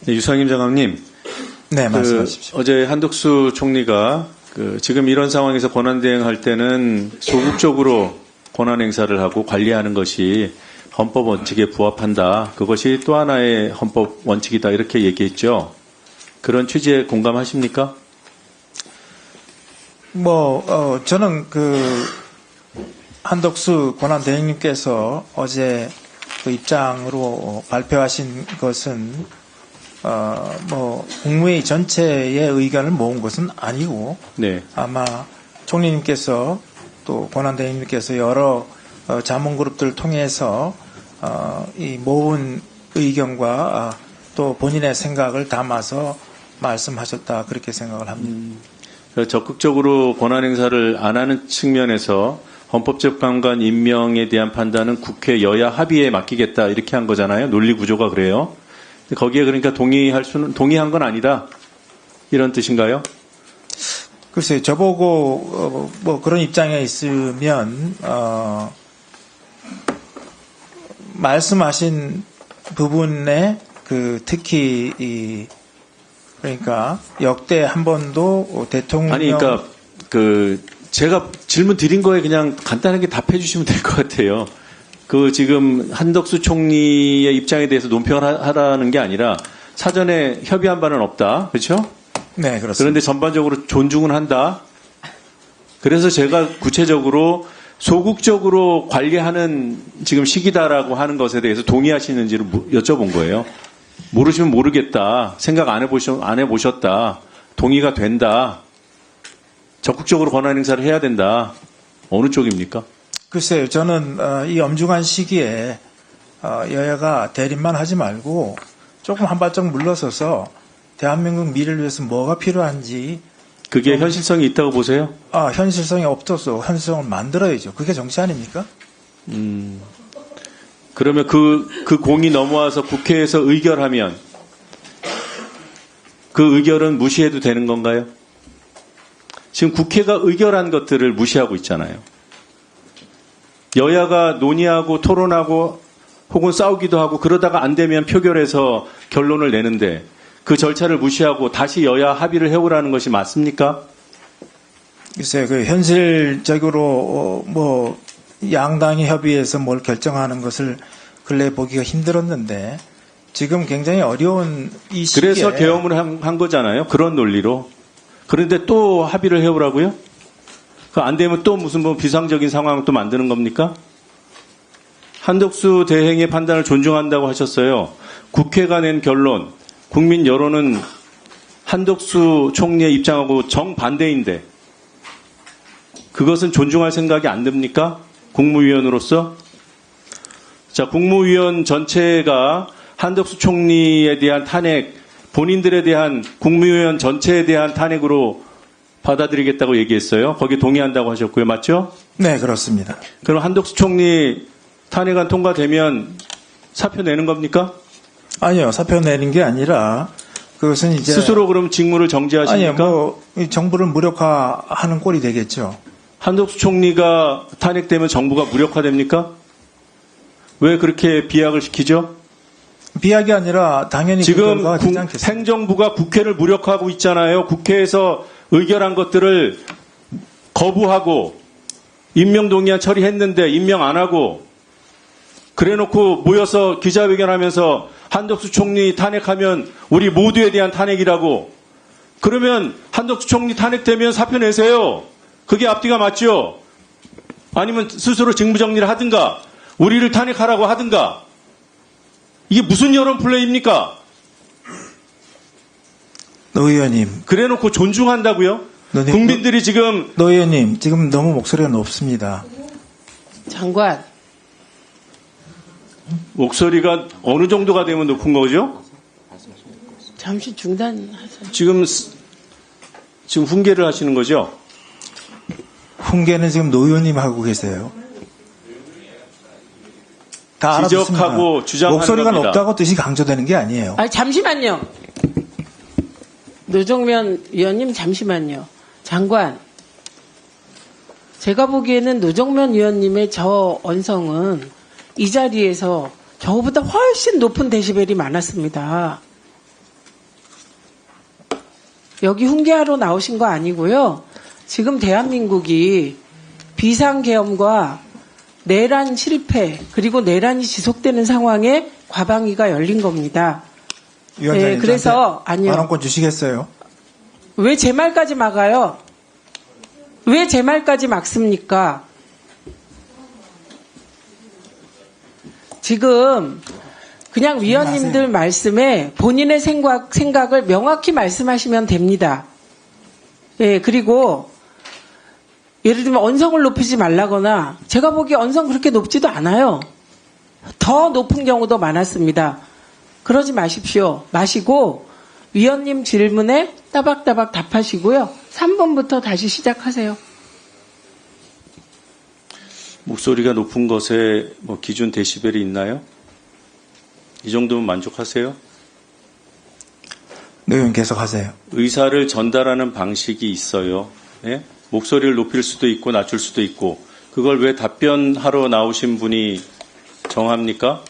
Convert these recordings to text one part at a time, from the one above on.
네, 유상임 장관님. 네, 말씀하십시오. 어제 한덕수 총리가 지금 이런 상황에서 권한대행할 때는 소극적으로 권한행사를 하고 관리하는 것이 헌법 원칙에 부합한다. 그것이 또 하나의 헌법 원칙이다. 이렇게 얘기했죠. 그런 취지에 공감하십니까? 저는 한덕수 권한대행님께서 어제 그 입장으로 발표하신 것은 국무회의 전체의 의견을 모은 것은 아니고, 네. 아마 총리님께서 또 권한대행님께서 여러 자문그룹들을 통해서 이 모은 의견과 또 본인의 생각을 담아서 말씀하셨다, 그렇게 생각을 합니다. 적극적으로 권한행사를 안 하는 측면에서 헌법재판관 임명에 대한 판단은 국회 여야 합의에 맡기겠다, 이렇게 한 거잖아요. 논리 구조가 그래요. 거기에 그러니까 동의한 건 아니다, 이런 뜻인가요? 글쎄요, 저보고 그런 입장에 있으면 말씀하신 부분에 특히 그러니까 역대 한 번도 대통령 아니, 그러니까 제가 질문 드린 거에 그냥 간단하게 답해 주시면 될 것 같아요. 지금 한덕수 총리의 입장에 대해서 논평하라는 게 아니라 사전에 협의한 바는 없다. 그렇죠? 네, 그렇습니다. 그런데 전반적으로 존중은 한다. 그래서 제가 구체적으로 소극적으로 관리하는 지금 시기다라고 하는 것에 대해서 동의하시는지를 여쭤본 거예요. 모르시면 모르겠다. 생각 안 해보셨다. 동의가 된다. 적극적으로 권한행사를 해야 된다. 어느 쪽입니까? 글쎄요, 저는 이 엄중한 시기에 여야가 대립만 하지 말고 조금 한 발짝 물러서서 대한민국 미래를 위해서 뭐가 필요한지. 그게 현실성이 있다고 보세요? 현실성이 없어서 현실성을 만들어야죠. 그게 정치 아닙니까? 그러면 그 공이 넘어와서 국회에서 의결하면 그 의결은 무시해도 되는 건가요? 지금 국회가 의결한 것들을 무시하고 있잖아요. 여야가 논의하고 토론하고 혹은 싸우기도 하고 그러다가 안 되면 표결해서 결론을 내는데 그 절차를 무시하고 다시 여야 합의를 해오라는 것이 맞습니까? 글쎄요, 현실적으로 양당이 협의해서 뭘 결정하는 것을 근래 보기가 힘들었는데 지금 굉장히 어려운 이 시기에. 그래서 계엄을 한 거잖아요. 그런 논리로. 그런데 또 합의를 해오라고요? 안 되면 또 무슨 비상적인 상황을 또 만드는 겁니까? 한덕수 대행의 판단을 존중한다고 하셨어요. 국회가 낸 결론, 국민 여론은 한덕수 총리의 입장하고 정반대인데 그것은 존중할 생각이 안 듭니까? 국무위원으로서? 자, 국무위원 전체가 한덕수 총리에 대한 탄핵, 본인들에 대한 국무위원 전체에 대한 탄핵으로 받아들이겠다고 얘기했어요. 거기에 동의한다고 하셨고요. 맞죠? 네, 그렇습니다. 그럼 한덕수 총리 탄핵안 통과되면 사표 내는 겁니까? 아니요. 사표 내는 게 아니라 그것은 이제 스스로 그럼 직무를 정지하십니까? 아니요. 정부를 무력화하는 꼴이 되겠죠. 한덕수 총리가 탄핵되면 정부가 무력화됩니까? 왜 그렇게 비약을 시키죠? 비약이 아니라 당연히 지금 행정부가 국회를 무력화하고 있잖아요. 국회에서 의결한 것들을 거부하고 임명동의안 처리했는데 임명 안 하고 그래놓고 모여서 기자회견하면서 한덕수 총리 탄핵하면 우리 모두에 대한 탄핵이라고. 그러면 한덕수 총리 탄핵되면 사표 내세요. 그게 앞뒤가 맞죠? 아니면 스스로 직무정리를 하든가 우리를 탄핵하라고 하든가. 이게 무슨 여론 플레이입니까? 노 의원님. 그래놓고 존중한다고요? 국민들이 지금. 노 의원님, 지금 너무 목소리가 높습니다. 장관. 목소리가 어느 정도가 되면 높은 거죠? 잠시 중단하세요. 지금 훈계를 하시는 거죠? 훈계는 지금 노 의원님 하고 계세요. 다 지적하고 주장하는 목소리가 겁니다. 높다고 뜻이 강조되는 게 아니에요. 잠시만요. 노정면 위원님 잠시만요. 장관. 제가 보기에는 노정면 위원님의 저 언성은 이 자리에서 저보다 훨씬 높은 데시벨이 많았습니다. 여기 훈계하러 나오신 거 아니고요. 지금 대한민국이 비상계엄과 내란 실패 그리고 내란이 지속되는 상황에 과방위가 열린 겁니다. 위원장님, 그래서 저한테 아니요. 발언권 주시겠어요? 왜 제 말까지 막아요? 왜 제 말까지 막습니까? 지금 그냥 위원님들 말씀에 본인의 생각을 명확히 말씀하시면 됩니다. 예, 그리고 예를 들면 언성을 높이지 말라거나 제가 보기에 언성 그렇게 높지도 않아요. 더 높은 경우도 많았습니다. 그러지 마십시오. 마시고 위원님 질문에 따박따박 답하시고요. 3번부터 다시 시작하세요. 목소리가 높은 것에 뭐 기준 데시벨이 있나요? 이 정도면 만족하세요? 네, 의원 계속하세요. 의사를 전달하는 방식이 있어요. 예? 목소리를 높일 수도 있고 낮출 수도 있고 그걸 왜 답변하러 나오신 분이 정합니까?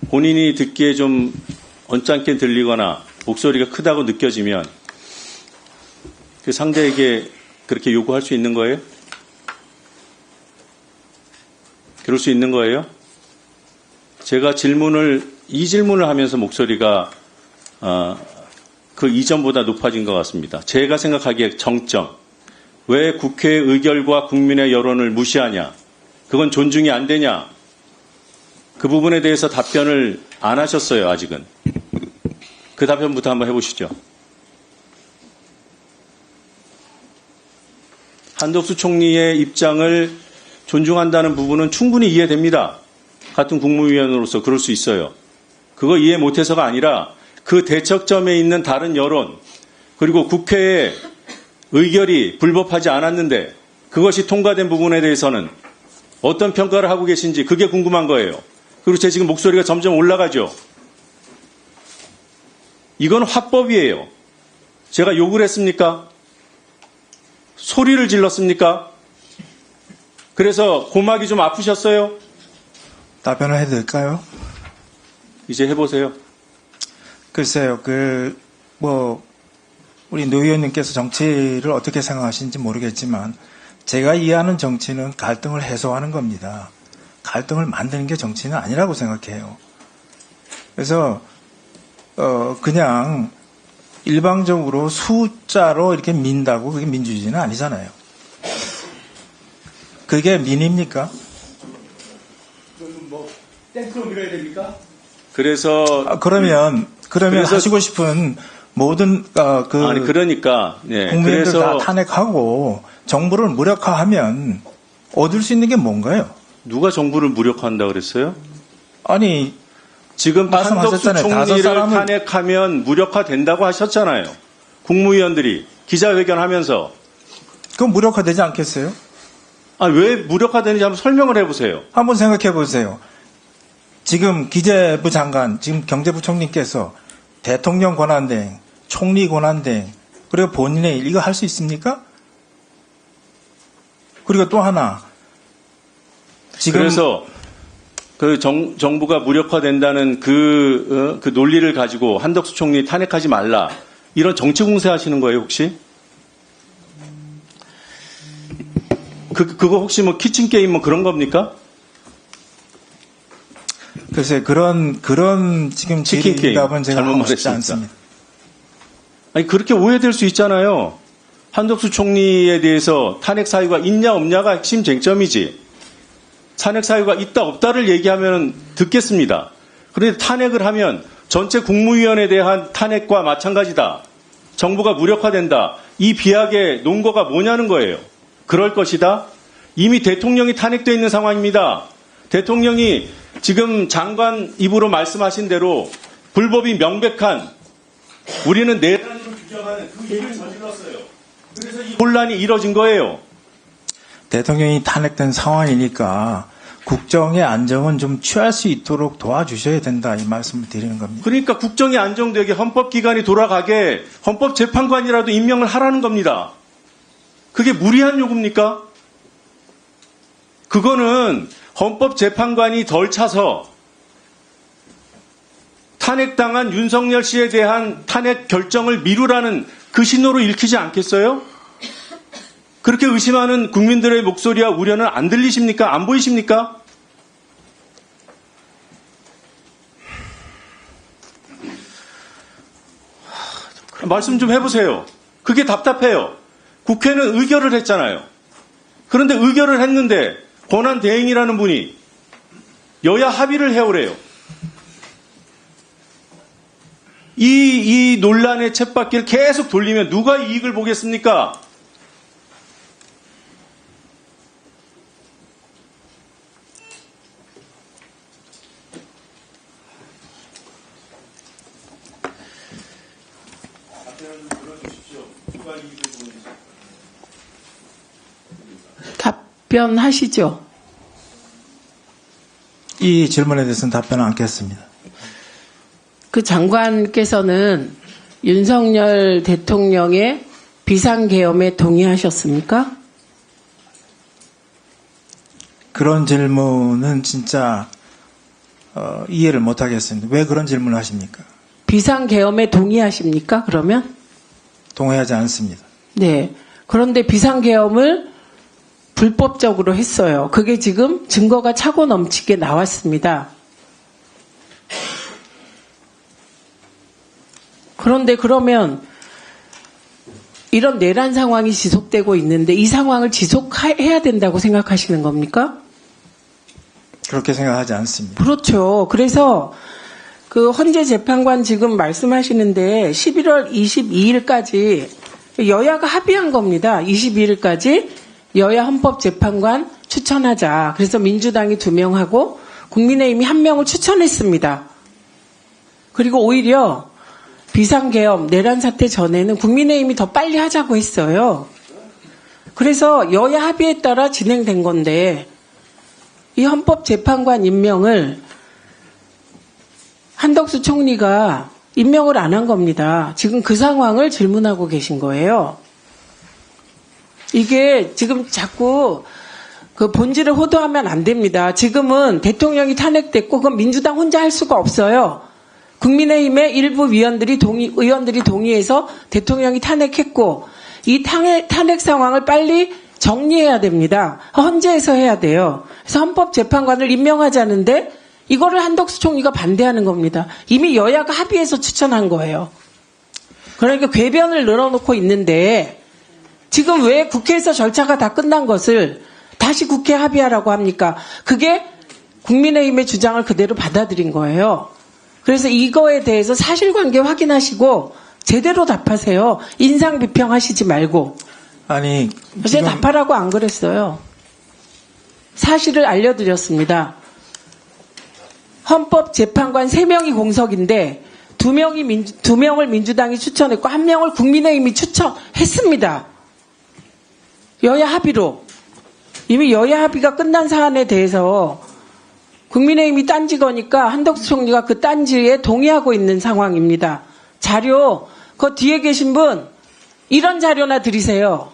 본인이 듣기에 좀 언짢게 들리거나 목소리가 크다고 느껴지면 그 상대에게 그렇게 요구할 수 있는 거예요? 그럴 수 있는 거예요? 제가 이 질문을 하면서 목소리가 그 이전보다 높아진 것 같습니다. 제가 생각하기에 정점. 왜 국회의 의결과 국민의 여론을 무시하냐? 그건 존중이 안 되냐? 그 부분에 대해서 답변을 안 하셨어요, 아직은. 그 답변부터 한번 해보시죠. 한덕수 총리의 입장을 존중한다는 부분은 충분히 이해됩니다. 같은 국무위원으로서 그럴 수 있어요. 그거 이해 못해서가 아니라 그 대척점에 있는 다른 여론 그리고 국회의 의결이 불법하지 않았는데 그것이 통과된 부분에 대해서는 어떤 평가를 하고 계신지 그게 궁금한 거예요. 그리고 제 지금 목소리가 점점 올라가죠. 이건 화법이에요. 제가 욕을 했습니까? 소리를 질렀습니까? 그래서 고막이 좀 아프셨어요? 답변을 해도 될까요? 이제 해보세요. 글쎄요, 우리 노 의원님께서 정치를 어떻게 생각하시는지 모르겠지만, 제가 이해하는 정치는 갈등을 해소하는 겁니다. 갈등을 만드는 게 정치는 아니라고 생각해요. 그래서, 그냥 일방적으로 숫자로 이렇게 민다고 그게 민주주의는 아니잖아요. 그게 민입니까? 땡크로 밀어야 됩니까? 그래서 그러면 하시고 싶은 모든 아니 그러니까 네. 국민들 그래서 다 탄핵하고 정부를 무력화하면 얻을 수 있는 게 뭔가요? 누가 정부를 무력화한다 그랬어요? 아니 지금 한덕수 말씀하셨잖아요. 총리를 5사람을 탄핵하면 무력화된다고 하셨잖아요. 국무위원들이 기자회견하면서 그건 무력화되지 않겠어요? 왜 무력화되는지 한번 설명을 해보세요. 한번 생각해 보세요. 지금 기재부 장관, 지금 경제부총리께서 대통령 권한대행, 총리 권한대행, 그리고 본인의 일 이거 할 수 있습니까? 그리고 또 하나 지금 그래서 그 정부가 무력화된다는 그 논리를 가지고 한덕수 총리 탄핵하지 말라 이런 정치 공세하시는 거예요 혹시? 그거 혹시 뭐 키친 게임 뭐 그런 겁니까? 글쎄 그런 지금 치킨 게임 질의답은 제가 잘못 하고 싶지 말했습니다. 않습니다. 아니 그렇게 오해될 수 있잖아요. 한덕수 총리에 대해서 탄핵 사유가 있냐 없냐가 핵심 쟁점이지. 탄핵 사유가 있다 없다를 얘기하면 듣겠습니다. 그런데 탄핵을 하면 전체 국무위원에 대한 탄핵과 마찬가지다. 정부가 무력화된다. 이 비약의 논거가 뭐냐는 거예요. 그럴 것이다. 이미 대통령이 탄핵되어 있는 상황입니다. 대통령이 지금 장관 입으로 말씀하신 대로 불법이 명백한 우리는 내란으로 규정하는 그 일을 저질렀어요. 그래서 이 혼란이 이뤄진 거예요. 대통령이 탄핵된 상황이니까 국정의 안정은 좀 취할 수 있도록 도와주셔야 된다 이 말씀을 드리는 겁니다. 그러니까 국정이 안정되게 헌법기관이 돌아가게 헌법재판관이라도 임명을 하라는 겁니다. 그게 무리한 요구입니까? 그거는 헌법재판관이 덜 차서 탄핵당한 윤석열 씨에 대한 탄핵 결정을 미루라는 그 신호로 읽히지 않겠어요? 그렇게 의심하는 국민들의 목소리와 우려는 안 들리십니까? 안 보이십니까? 말씀 좀 해보세요. 그게 답답해요. 국회는 의결을 했잖아요. 그런데 의결을 했는데 권한대행이라는 분이 여야 합의를 해오래요. 이 논란의 쳇바퀴를 계속 돌리면 누가 이익을 보겠습니까? 답변하시죠. 이 질문에 대해서는 답변을 않겠습니다. 그 장관께서는 윤석열 대통령의 비상계엄에 동의하셨습니까? 그런 질문은 진짜 이해를 못하겠습니다. 왜 그런 질문을 하십니까? 비상계엄에 동의하십니까? 그러면? 동의하지 않습니다. 네. 그런데 비상계엄을 불법적으로 했어요. 그게 지금 증거가 차고 넘치게 나왔습니다. 그런데 그러면 이런 내란 상황이 지속되고 있는데 이 상황을 지속해야 된다고 생각하시는 겁니까? 그렇게 생각하지 않습니다. 그렇죠. 그래서 그 헌재 재판관 지금 말씀하시는데 11월 22일까지 여야가 합의한 겁니다. 22일까지 여야 헌법재판관 추천하자. 그래서 민주당이 2명하고 국민의힘이 1명을 추천했습니다. 그리고 오히려 비상계엄, 내란 사태 전에는 국민의힘이 더 빨리 하자고 했어요. 그래서 여야 합의에 따라 진행된 건데 이 헌법재판관 임명을 한덕수 총리가 임명을 안 한 겁니다. 지금 그 상황을 질문하고 계신 거예요. 이게 지금 자꾸 그 본질을 호도하면 안 됩니다. 지금은 대통령이 탄핵됐고 그건 민주당 혼자 할 수가 없어요. 국민의힘의 일부 의원들이 동의해서 대통령이 탄핵했고 이 탄핵 상황을 빨리 정리해야 됩니다. 헌재에서 해야 돼요. 그래서 헌법재판관을 임명하자는데 이거를 한덕수 총리가 반대하는 겁니다. 이미 여야가 합의해서 추천한 거예요. 그러니까 궤변을 늘어놓고 있는데 지금 왜 국회에서 절차가 다 끝난 것을 다시 국회 합의하라고 합니까? 그게 국민의힘의 주장을 그대로 받아들인 거예요. 그래서 이거에 대해서 사실관계 확인하시고 제대로 답하세요. 인상 비평하시지 말고. 아니, 제가 답하라고 안 그랬어요. 사실을 알려드렸습니다. 헌법재판관 3명이 공석인데 2명을 민주당이 추천했고 1명을 국민의힘이 추천했습니다. 여야 합의로. 이미 여야 합의가 끝난 사안에 대해서 국민의힘이 딴지 거니까 한덕수 총리가 그 딴지에 동의하고 있는 상황입니다. 자료, 그 뒤에 계신 분 이런 자료나 드리세요.